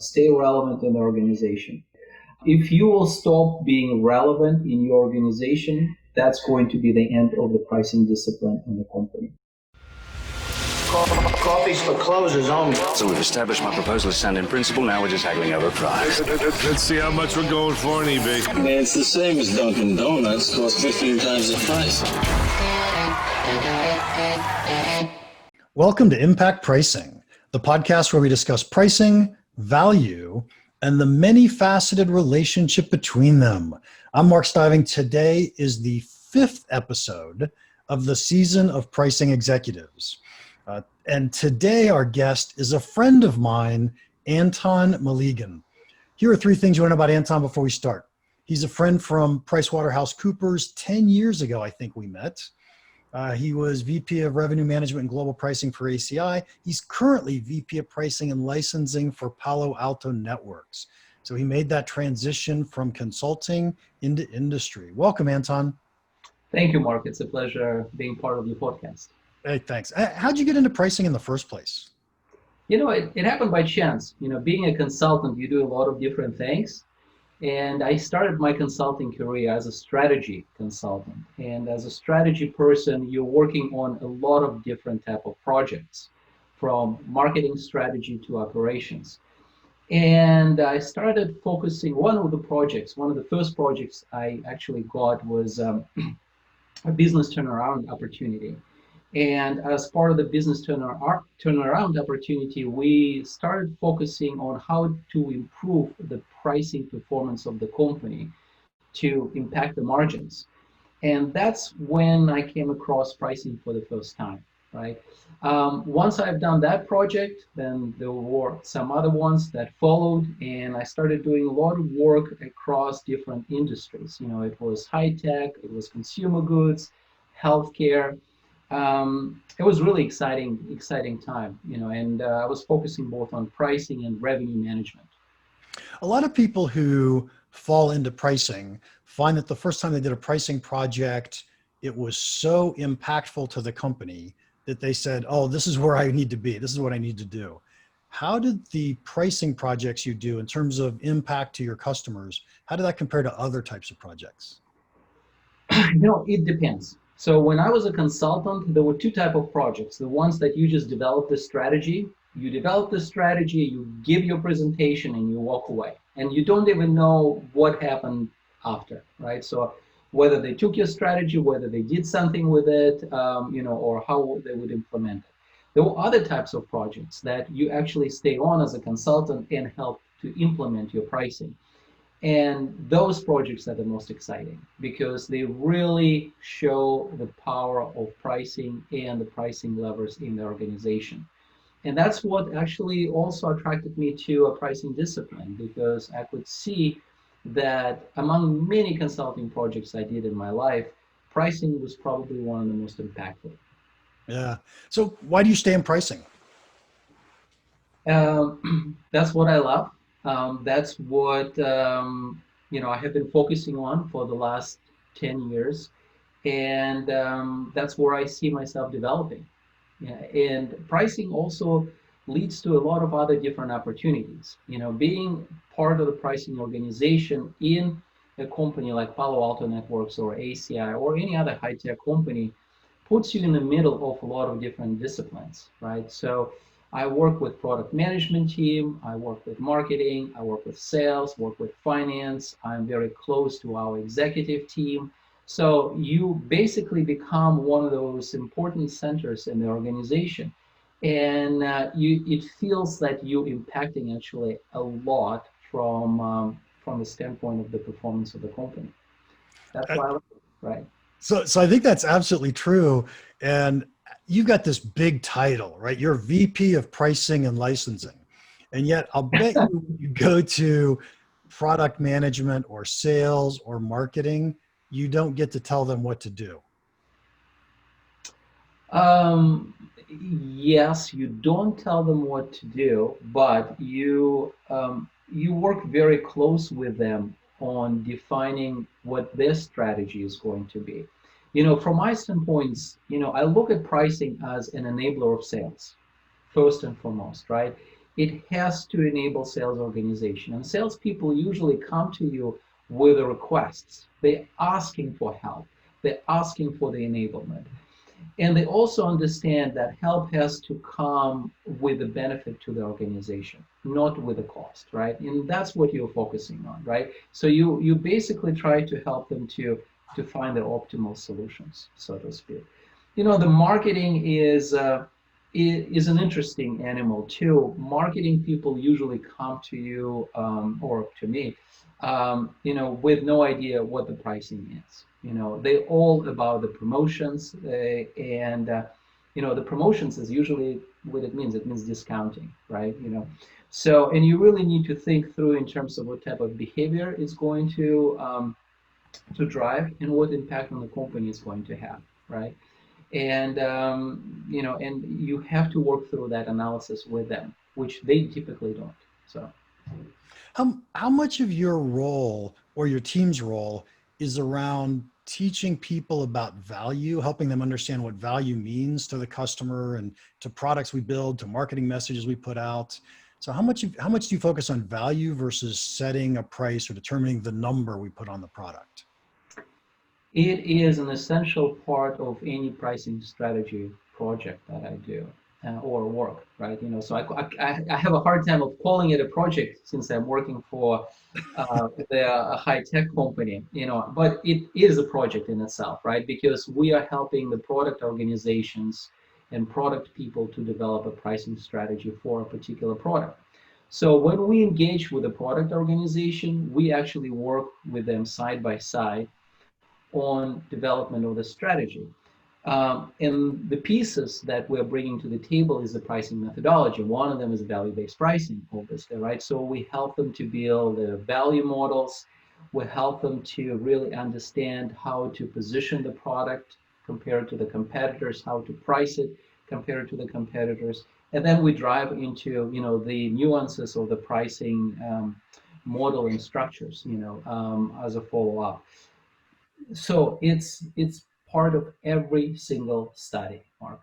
stay relevant in the organization. If you will stop being relevant in your organization, that's going to be the end of the pricing discipline in the company. Coffee's for closers only. So we've established my proposal is sound in principle. Now we're just haggling over price. Let's see how much we're going for on eBay. Man, it's the same as Dunkin' Donuts. Costs 15 times the price. Welcome to Impact Pricing, the podcast where we discuss pricing, value, and the many-faceted relationship between them. I'm Mark Stiving. Today is the 5th episode of the season of Pricing Executives. And today our guest is a friend of mine, Anton Malygin. Here are 3 things you want to know about Anton before we start. He's a friend from PricewaterhouseCoopers. 10 years ago, I think we met. He was VP of Revenue Management and Global Pricing for ACI. He's currently VP of Pricing and Licensing for Palo Alto Networks. So he made that transition from consulting into industry. Welcome, Anton. Thank you, Mark. It's a pleasure being part of your podcast. Hey, thanks. How'd you get into pricing in the first place? It happened by chance. Being a consultant, you do a lot of different things. And I started my consulting career as a strategy consultant. And as a strategy person, you're working on a lot of different type of projects, from marketing strategy to operations. And I started focusing, one of the first projects I actually got was a business turnaround opportunity. And as part of the business turnaround opportunity, we started focusing on how to improve the pricing performance of the company to impact the margins. And that's when I came across pricing for the first time, right? Once I've done that project, then there were some other ones that followed, and I started doing a lot of work across different industries. It was high tech, it was consumer goods, healthcare. It was really exciting time, and I was focusing both on pricing and revenue management. A lot of people who fall into pricing find that the first time they did a pricing project, it was so impactful to the company that they said, oh, this is where I need to be. This is what I need to do. How did the pricing projects you do in terms of impact to your customers, how did that compare to other types of projects? It depends. So when I was a consultant, there were 2 types of projects. The ones that you just develop the strategy, you give your presentation and you walk away. And you don't even know what happened after, right? So whether they took your strategy, whether they did something with it, or how they would implement it. There were other types of projects that you actually stay on as a consultant and help to implement your pricing. And those projects are the most exciting because they really show the power of pricing and the pricing levers in the organization. And that's what actually also attracted me to a pricing discipline, because I could see that among many consulting projects I did in my life, pricing was probably one of the most impactful. Yeah. So why do you stay in pricing? That's what I love. That's what I have been focusing on for the last 10 years, and that's where I see myself developing. Yeah, and pricing also leads to a lot of other different opportunities. Being part of the pricing organization in a company like Palo Alto Networks or ACI or any other high-tech company puts you in the middle of a lot of different disciplines, right? So I work with product management team, I work with marketing, I work with sales, work with finance. I'm very close to our executive team. So you basically become one of those important centers in the organization. And it feels that you're impacting actually a lot from the standpoint of the performance of the company. That's why I love it, right? So I think that's absolutely true. And you've got this big title, right? You're VP of Pricing and Licensing. And yet I'll bet you go to product management or sales or marketing, you don't get to tell them what to do. Yes, you don't tell them what to do, but you work very close with them on defining what their strategy is going to be. From my standpoints, I look at pricing as an enabler of sales, first and foremost, right? it has to enable sales organization. And salespeople usually come to you with requests. They're asking for help. They're asking for the enablement. And they also understand that help has to come with a benefit to the organization, not with a cost, right? And that's what you're focusing on, right? So you basically try to help them to find the optimal solutions, so to speak. The marketing is an interesting animal too. Marketing people usually come to you or to me, with no idea what the pricing is. They all about the promotions, and the promotions is usually what it means. It means discounting, right? So, and you really need to think through in terms of what type of behavior is going to drive and what impact on the company is going to have, right? And and you have to work through that analysis with them, which they typically don't. So How much of your role or your team's role is around teaching people about value, helping them understand what value means to the customer and to products we build, to marketing messages we put out? So how much do you focus on value versus setting a price or determining the number we put on the product? it is an essential part of any pricing strategy project that I do or work, right? So I have a hard time of calling it a project since I'm working for a high tech company, but it is a project in itself, right? Because we are helping the product organizations and product people to develop a pricing strategy for a particular product. So when we engage with a product organization, we actually work with them side by side on development of the strategy. And the pieces that we're bringing to the table is the pricing methodology. One of them is value-based pricing, obviously, right? So we help them to build the value models. We help them to really understand how to position the product compared to the competitors, how to price it compared to the competitors. And then we drive into, the nuances of the pricing model and structures, as a follow-up. So it's part of every single study, Mark.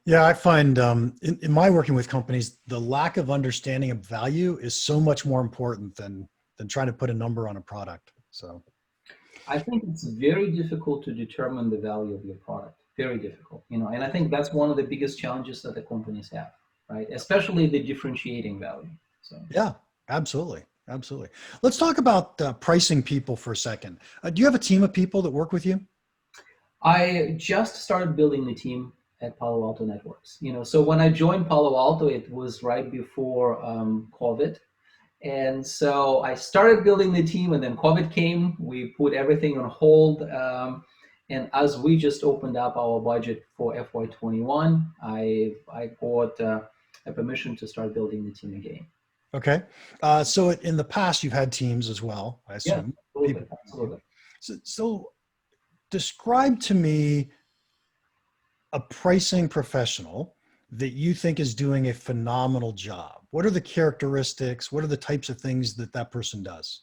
Yeah, I find in my working with companies, the lack of understanding of value is so much more important than trying to put a number on a product. So I think it's very difficult to determine the value of your product. Very difficult, and I think that's one of the biggest challenges that the companies have, right? Especially the differentiating value. So yeah, absolutely. Absolutely. Let's talk about pricing people for a second. Do you have a team of people that work with you? I just started building the team at Palo Alto Networks. So when I joined Palo Alto, it was right before COVID. And so I started building the team, and then COVID came. We put everything on hold. And as we just opened up our budget for FY21, I got a permission to start building the team again. Okay. So in the past, you've had teams as well, I Yeah, assume. absolutely, absolutely. So describe to me a pricing professional that you think is doing a phenomenal job. What are the characteristics? What are the types of things that that person does?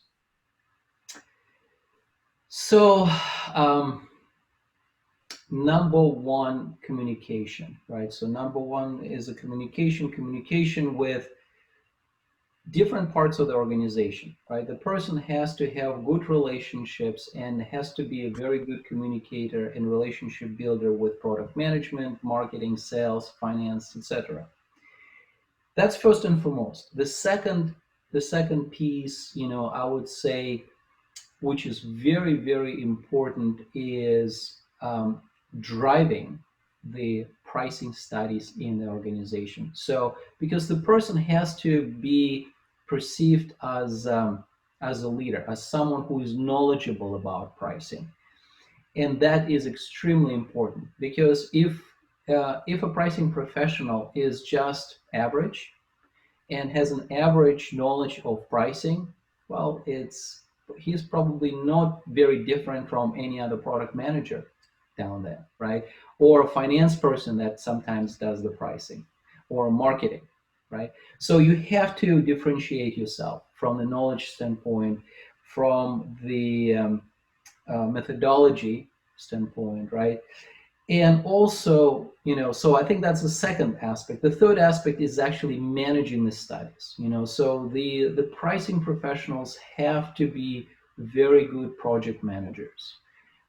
So, number one, communication, right? So number one is a communication with different parts of the organization, right? The person has to have good relationships and has to be a very good communicator and relationship builder with product management, marketing, sales, finance, etc. That's first and foremost. The second piece, I would say, which is very, very important, is driving the pricing studies in the organization. So, because the person has to be perceived as a leader, as someone who is knowledgeable about pricing, and that is extremely important. Because if a pricing professional is just average and has an average knowledge of pricing, well, he's probably not very different from any other product manager down there, right? Or a finance person that sometimes does the pricing, or marketing, right? So you have to differentiate yourself from the knowledge standpoint, from the methodology standpoint, right? And also, so I think that's the second aspect. The third aspect is actually managing the studies. So the pricing professionals have to be very good project managers.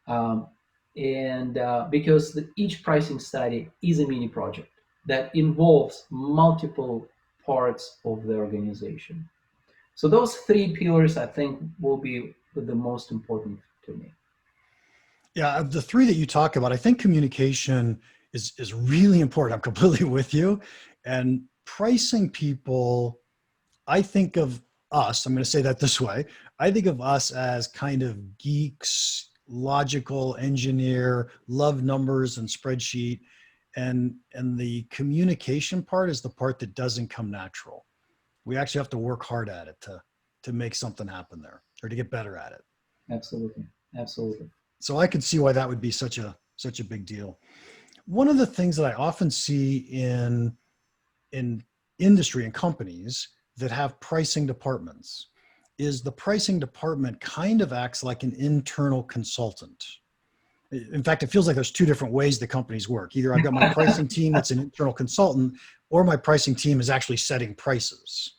Um, and because each pricing study is a mini project that involves multiple parts of the organization. So those three pillars, I think, will be the most important to me. Yeah, of the three that you talk about, I think communication is really important. I'm completely with you. And pricing people, I think of us, I'm going to say that this way. I think of us as kind of geeks, logical engineer, love numbers and spreadsheet. And the communication part is the part that doesn't come natural. We actually have to work hard at it to make something happen there or to get better at it. Absolutely. Absolutely. So I could see why that would be such a big deal. One of the things that I often see in industry and companies that have pricing departments is the pricing department kind of acts like an internal consultant. In fact, it feels like there's two different ways the companies work. Either I've got my pricing team that's an internal consultant, or my pricing team is actually setting prices.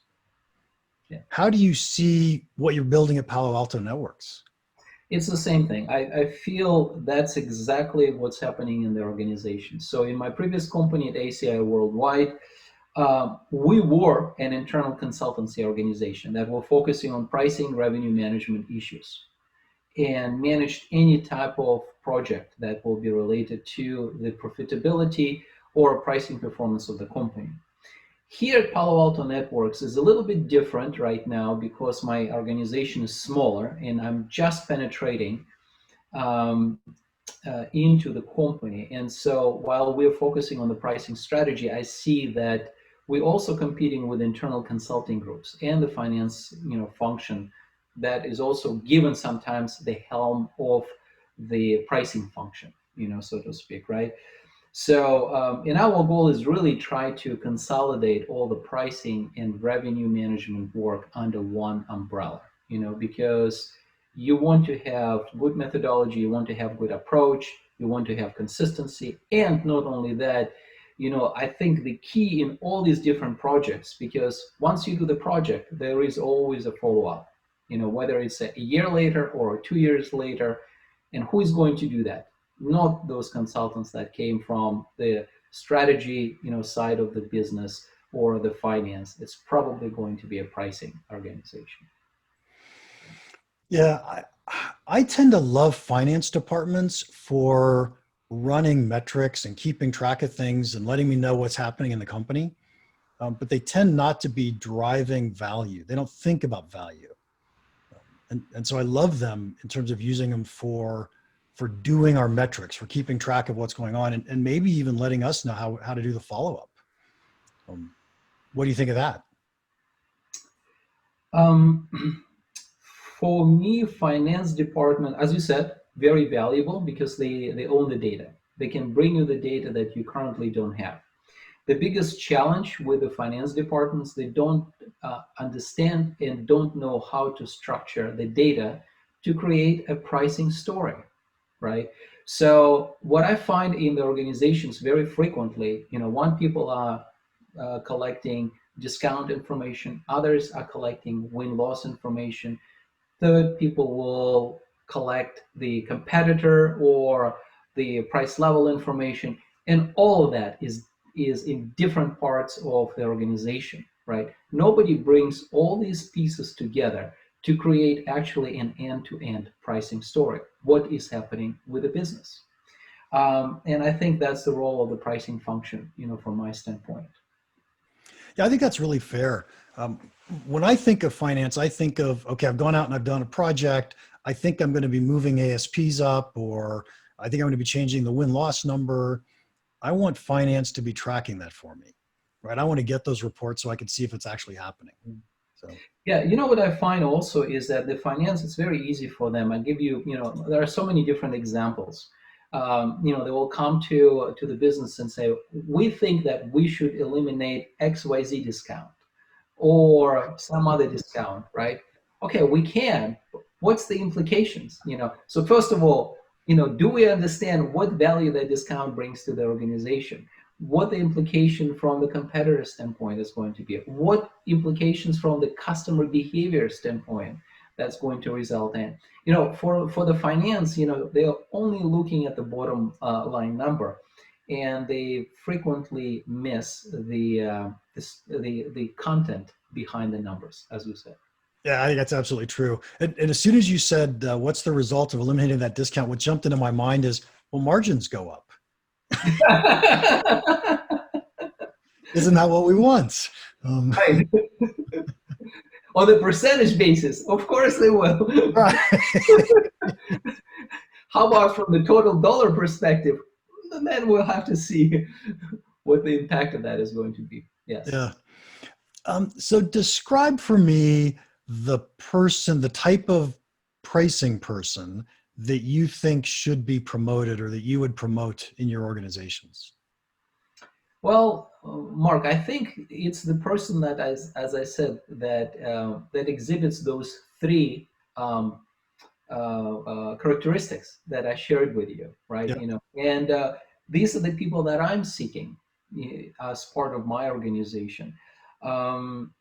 Yeah. How do you see what you're building at Palo Alto Networks? It's the same thing. I feel that's exactly what's happening in the organization. So in my previous company at ACI Worldwide, we were an internal consultancy organization that were focusing on pricing, revenue management issues, and managed any type of project that will be related to the profitability or pricing performance of the company. Here at Palo Alto Networks is a little bit different right now because my organization is smaller and I'm just penetrating um, into the company. And so while we're focusing on the pricing strategy, I see that we're also competing with internal consulting groups and the finance, function that is also given sometimes the helm of the pricing function, so to speak, right? So, and our goal is really try to consolidate all the pricing and revenue management work under one umbrella, because you want to have good methodology, you want to have good approach, you want to have consistency, and not only that, I think the key in all these different projects, because once you do the project, there is always a follow-up, whether it's a year later or 2 years later, and who is going to do that? Not those consultants that came from the strategy, side of the business or the finance. It's probably going to be a pricing organization. Yeah, I tend to love finance departments for running metrics and keeping track of things and letting me know what's happening in the company. But they tend not to be driving value. They don't think about value. And so I love them in terms of using them for doing our metrics, for keeping track of what's going on, and maybe even letting us know how to do the follow-up. What do you think of that? Um, for me, finance department, as you said, very valuable because they own the data. They can bring you the data that you currently don't have. The biggest challenge with the finance departments, they don't understand and don't know how to structure the data to create a pricing story, right? So what I find in the organizations very frequently, one people are collecting discount information, others are collecting win-loss information, third people will collect the competitor or the price level information, and all of that is in different parts of the organization, right? Nobody brings all these pieces together to create actually an end-to-end pricing story. What is happening with the business? And I think that's the role of the pricing function, from my standpoint. Yeah, I think that's really fair. Um, when I think of finance, I think of, okay, I've gone out and I've done a project. I think I'm going to be moving ASPs up, or I think I'm going to be changing the win-loss number. I want finance to be tracking that for me, right? I want to get those reports so I can see if it's actually happening. So, Yeah, what I find also is that the finance, it's very easy for them. I give you, there are so many different examples. They will come to the business and say, we think that we should eliminate XYZ discount or some other discount, right? Okay, we can. But what's the implications? So first of all, do we understand what value that discount brings to the organization? What the implication from the competitor standpoint is going to be? What implications from the customer behavior standpoint that's going to result in? For the finance, they're only looking at the bottom line number, and they frequently miss the content behind the numbers, as you said. Yeah, I think that's absolutely true. And as soon as you said, what's the result of eliminating that discount, what jumped into my mind is, well, margins go up. Isn't that what we want? Right. On the percentage basis, of course they will. Right. How about from the total dollar perspective? Then we'll have to see what the impact of that is going to be. Yes. Yeah. So describe for me the type of pricing person that you think should be promoted or that you would promote in your organizations. Well, Mark, I think it's the person that, as I said, that exhibits those three characteristics that I shared with you, right? Yeah. And these are the people that I'm seeking as part of my organization. I'm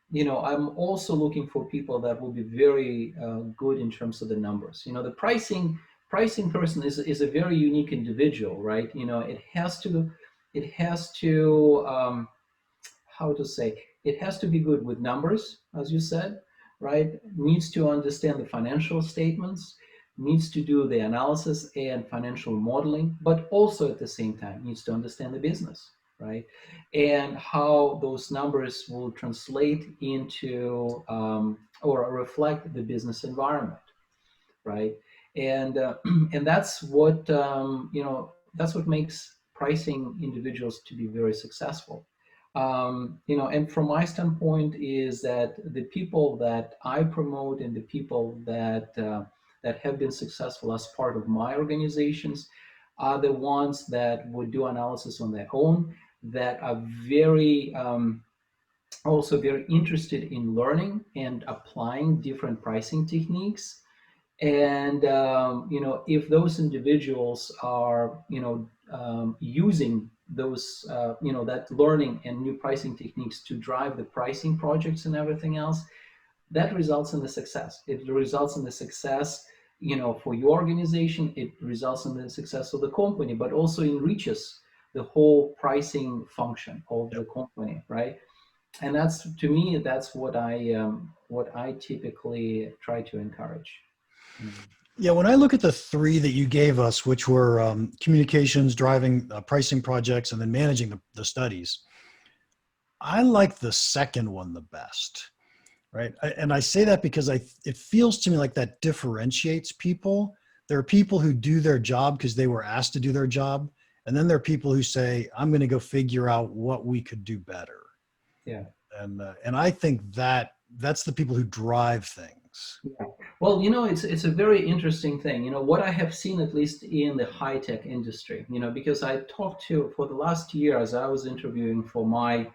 also looking for people that will be very good in terms of the numbers. The pricing person is a very unique individual, right? It has to how to say, it has to be good with numbers, as you said, right? Needs to understand the financial statements, needs to do the analysis and financial modeling, but also at the same time needs to understand the business, right? And how those numbers will translate into or reflect the business environment, right? And and that's what that's what makes pricing individuals to be very successful. And from my standpoint is that the people that I promote and the people that that have been successful as part of my organizations are the ones that would do analysis on their own, that are very also very interested in learning and applying different pricing techniques. And if those individuals are using those that learning and new pricing techniques to drive the pricing projects and everything else, that results in the success. It results in the success for your organization. It results in the success of the company, but also enriches the whole pricing function of the company, right? And that's, to me, that's what I typically try to encourage. Yeah, when I look at the three that you gave us, which were communications, driving pricing projects, and then managing the studies, I like the second one the best, right? And I say that because it feels to me like that differentiates people. There are people who do their job because they were asked to do their job. And then there are people who say, I'm going to go figure out what we could do better. Yeah. And I think that's the people who drive things. Yeah. Well, it's a very interesting thing. What I have seen, at least in the high tech industry, because I talked to, for the last year, as I was interviewing for my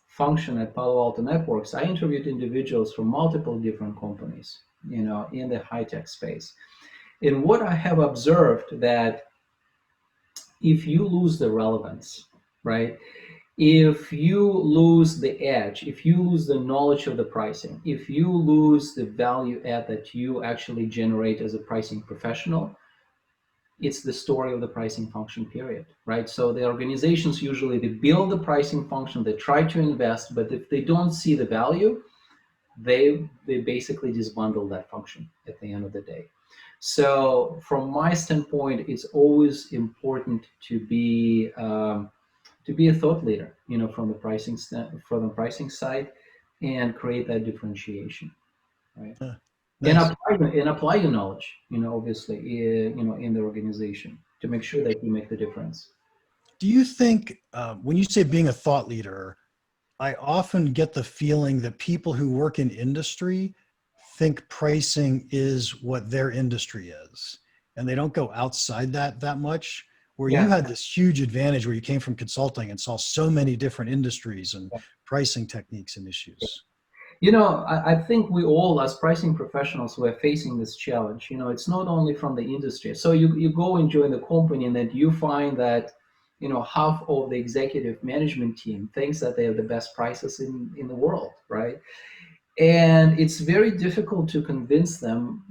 function at Palo Alto Networks, I interviewed individuals from multiple different companies, in the high tech space. And what I have observed that if you lose the relevance, right? If you lose the edge, if you lose the knowledge of the pricing, if you lose the value add that you actually generate as a pricing professional, it's the story of the pricing function, period, right? So the organizations usually, they build the pricing function, they try to invest, but if they don't see the value, they basically just bundle that function at the end of the day. So from my standpoint, it's always important to be a thought leader, from the pricing side, and create that differentiation, right? Nice. And apply your knowledge, obviously, in the organization to make sure that you make the difference. Do you think when you say being a thought leader, I often get the feeling that people who work in industry think pricing is what their industry is, and they don't go outside that much. Where you had this huge advantage where you came from consulting and saw so many different industries and pricing techniques and issues. I think we all, as pricing professionals, we're facing this challenge. It's not only from the industry. So you go and join the company, and then you find that, half of the executive management team thinks that they have the best prices in the world, right? And it's very difficult to convince them,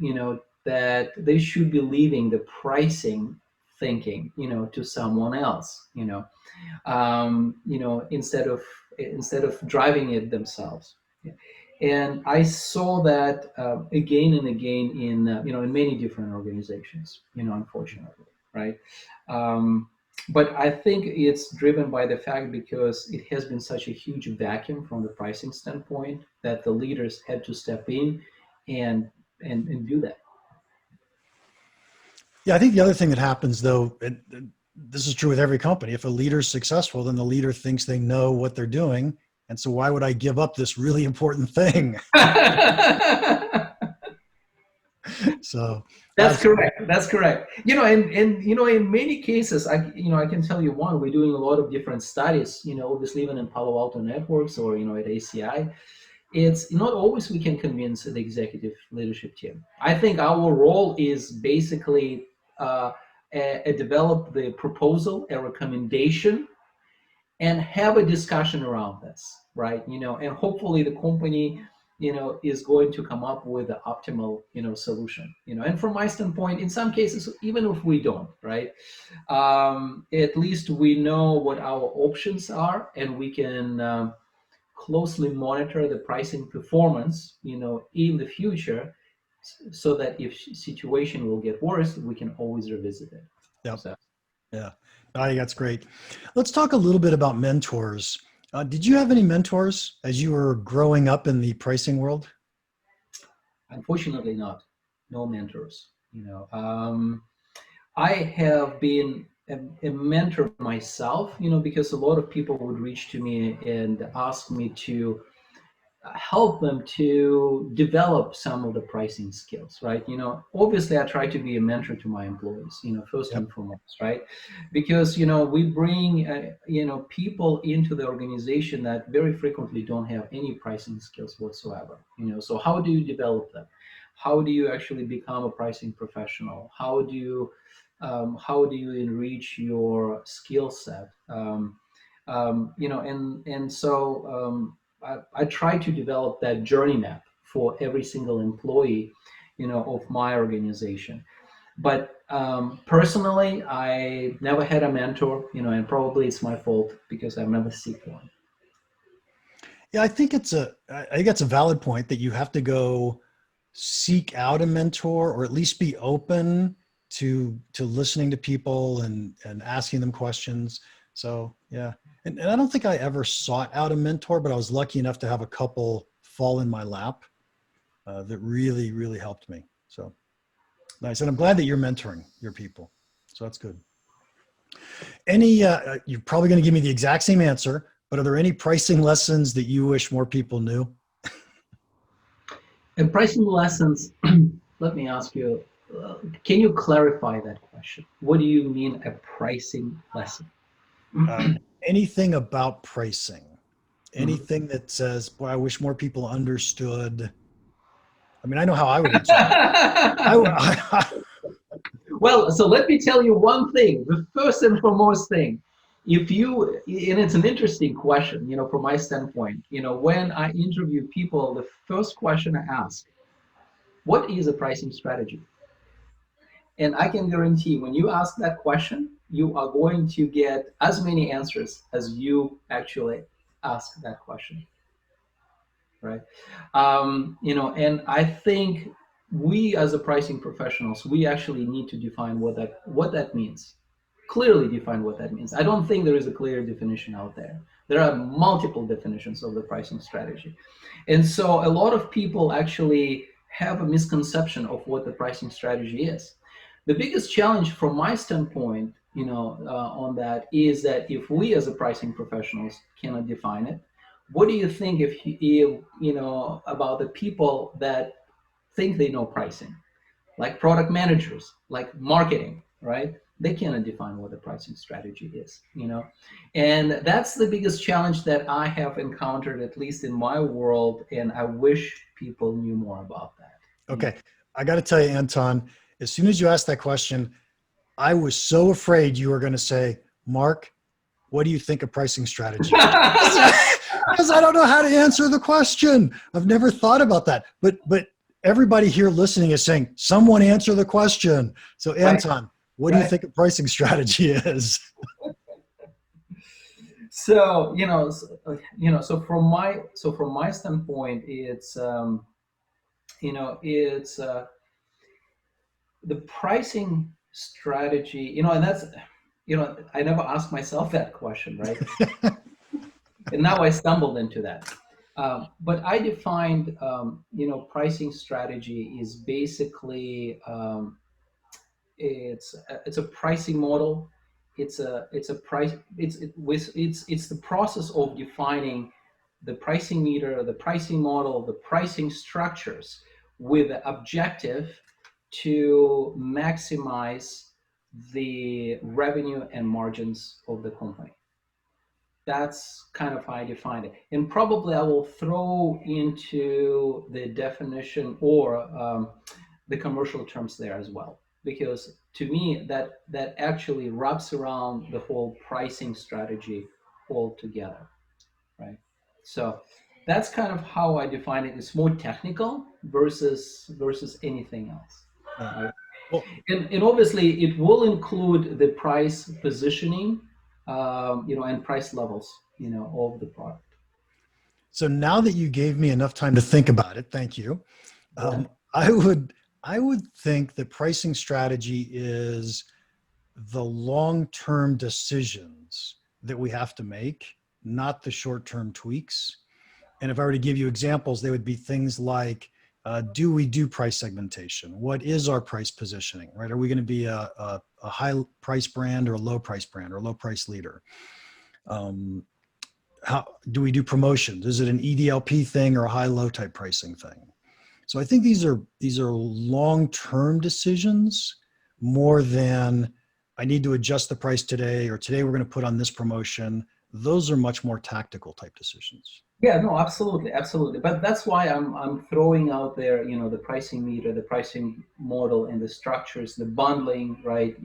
that they should be leaving the pricing thinking, to someone else, instead of driving it themselves. And I saw that again and again in many different organizations, unfortunately, right? Um, but I think it's driven by the fact because it has been such a huge vacuum from the pricing standpoint that the leaders had to step in and do that. Yeah, I think the other thing that happens, though, and this is true with every company, if a leader's successful, then the leader thinks they know what they're doing. And so why would I give up this really important thing? So That's correct. That's correct. And in many cases, I can tell you one. We're doing a lot of different studies. Obviously, even in Palo Alto networks or at ACI, it's not always we can convince the executive leadership team. I think our role is basically develop the proposal, a recommendation, and have a discussion around this, right? And hopefully the company, is going to come up with the optimal, solution. And from my standpoint, in some cases, even if we don't, right, at least we know what our options are, and we can closely monitor the pricing performance, in the future, so that if situation will get worse, we can always revisit it. Yep. So. Yeah, I think that's great. Let's talk a little bit about mentors. Did you have any mentors as you were growing up in the pricing world? Unfortunately, not. No mentors. I have been a mentor myself, because a lot of people would reach to me and ask me to help them to develop some of the pricing skills, right? Obviously I try to be a mentor to my employees, first and foremost, right? Because, we bring, people into the organization that very frequently don't have any pricing skills whatsoever, so how do you develop them? How do you actually become a pricing professional? How do you enrich your skill set? I try to develop that journey map for every single employee, of my organization. But personally, I never had a mentor, and probably it's my fault because I've never seeked one. Yeah, I think it's a valid point that you have to go seek out a mentor, or at least be open to listening to people and asking them questions. So yeah, and I don't think I ever sought out a mentor, but I was lucky enough to have a couple fall in my lap that really, really helped me. So nice, and I'm glad that you're mentoring your people. So that's good. You're probably going to give me the exact same answer, but are there any pricing lessons that you wish more people knew? And pricing lessons, let me ask you, can you clarify that question? What do you mean a pricing lesson? Anything about pricing, anything that says, boy, I wish more people understood. I mean, I know how I would answer. Well, so let me tell you one thing. The first and foremost thing, and it's an interesting question, from my standpoint, when I interview people, the first question I ask, what is a pricing strategy? And I can guarantee when you ask that question, you are going to get as many answers as you actually ask that question, right? And I think we as a pricing professionals, we actually need to define what that means. Clearly define what that means. I don't think there is a clear definition out there. There are multiple definitions of the pricing strategy. And so a lot of people actually have a misconception of what the pricing strategy is. The biggest challenge from my standpoint, on that is that if we as a pricing professionals cannot define it, what do you think if about the people that think they know pricing, like product managers, like marketing, right? They cannot define what the pricing strategy is, and that's the biggest challenge that I have encountered, at least in my world, and I wish people knew more about that. Okay. I got to tell you, Anton, as soon as you asked that question, I was so afraid you were going to say, Mark, what do you think of pricing strategy? Because I don't know how to answer the question. I've never thought about that. But everybody here listening is saying, someone answer the question. So Anton, what do you think a pricing strategy is? So, so from my standpoint, it's, it's the pricing strategy, and that's, I never asked myself that question, right? And now I stumbled into that. But I defined, pricing strategy is basically, it's a pricing model. It's a price. It's the process of defining the pricing meter, the pricing model, the pricing structures with the objective to maximize the revenue and margins of the company. That's kind of how I define it. And probably I will throw into the definition or the commercial terms there as well, because to me that actually wraps around the whole pricing strategy altogether, right? So that's kind of how I define it. It's more technical versus anything else. Right? Well, and obviously it will include the price positioning, and price levels, of the product. so now that you gave me enough time to think about it, thank you. I would think that pricing strategy is the long-term decisions that we have to make, not the short-term tweaks. And if I were to give you examples, they would be things like, do we do price segmentation? What is our price positioning, right? Are we going to be a high price brand or a low price brand or a low price leader? How do we do promotions? Is it an EDLP thing or a high-low type pricing thing? So I think these are long-term decisions more than I need to adjust the price today, or today we're going to put on this promotion. Those are much more tactical type decisions. Yeah, no, absolutely. But that's why I'm throwing out there, the pricing meter, the pricing model, and the structures, the bundling, right?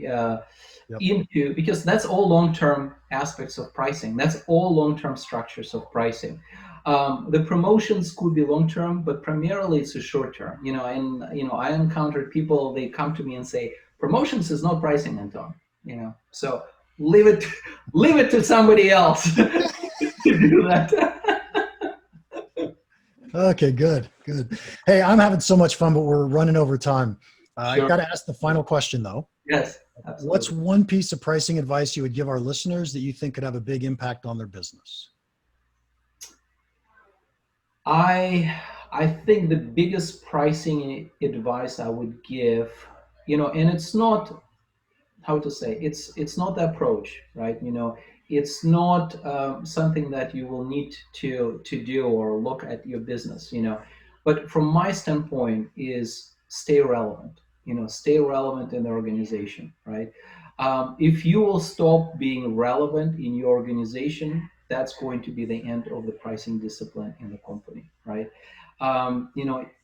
Into, because that's all long-term aspects of pricing. That's all long-term structures of pricing. The promotions could be long-term, but primarily it's a short-term. And I encountered people, they come to me and say, promotions is not pricing, Anton. So leave it to somebody else to do that. Okay, good. Hey, I'm having so much fun, but we're running over time. Sure. I've got to ask the final question though. Yes, absolutely. What's one piece of pricing advice you would give our listeners that you think could have a big impact on their business? I think the biggest pricing advice I would give, and it's not, how to say, it's not the approach, right? It's not something that you will need to do or look at your business, but from my standpoint is stay relevant, stay relevant in the organization, right? If you will stop being relevant in your organization, that's going to be the end of the pricing discipline in the company, right?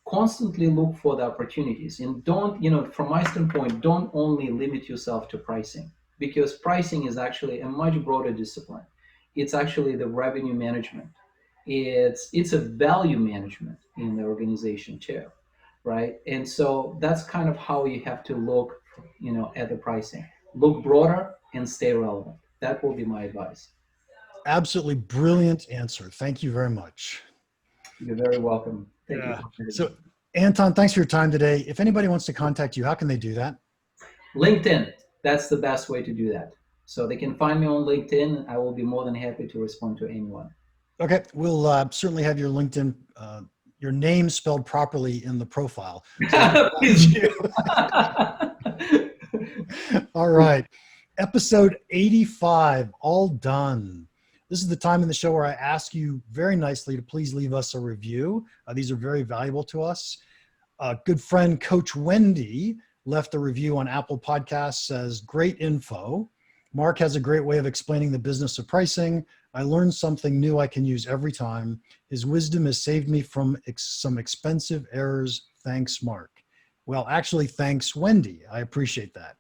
Constantly look for the opportunities, and don't, from my standpoint, don't only limit yourself to pricing, because pricing is actually a much broader discipline. It's actually the revenue management. It's a value management in the organization too, right? And so that's kind of how you have to look, at the pricing. Look broader and stay relevant. That will be my advice. Absolutely brilliant answer. Thank you very much. You're very welcome. Thank you. So, Anton, thanks for your time today. If anybody wants to contact you, how can they do that? LinkedIn. That's the best way to do that. So they can find me on LinkedIn. I will be more than happy to respond to anyone. Okay. We'll certainly have your LinkedIn, your name spelled properly in the profile. Please do. All right. Episode 85, all done. This is the time in the show where I ask you very nicely to please leave us a review. These are very valuable to us. Good friend, Coach Wendy, left a review on Apple Podcasts, says, great info. Mark has a great way of explaining the business of pricing. I learned something new I can use every time. His wisdom has saved me from some expensive errors. Thanks, Mark. Well, actually, thanks, Wendy. I appreciate that.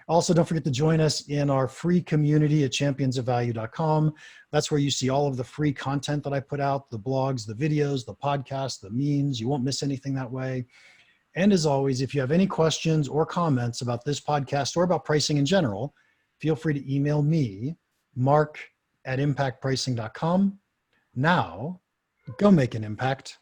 Also, don't forget to join us in our free community at championsofvalue.com. That's where you see all of the free content that I put out, the blogs, the videos, the podcasts, the memes. You won't miss anything that way. And as always, if you have any questions or comments about this podcast or about pricing in general, feel free to email me, mark@impactpricing.com. Now, go make an impact.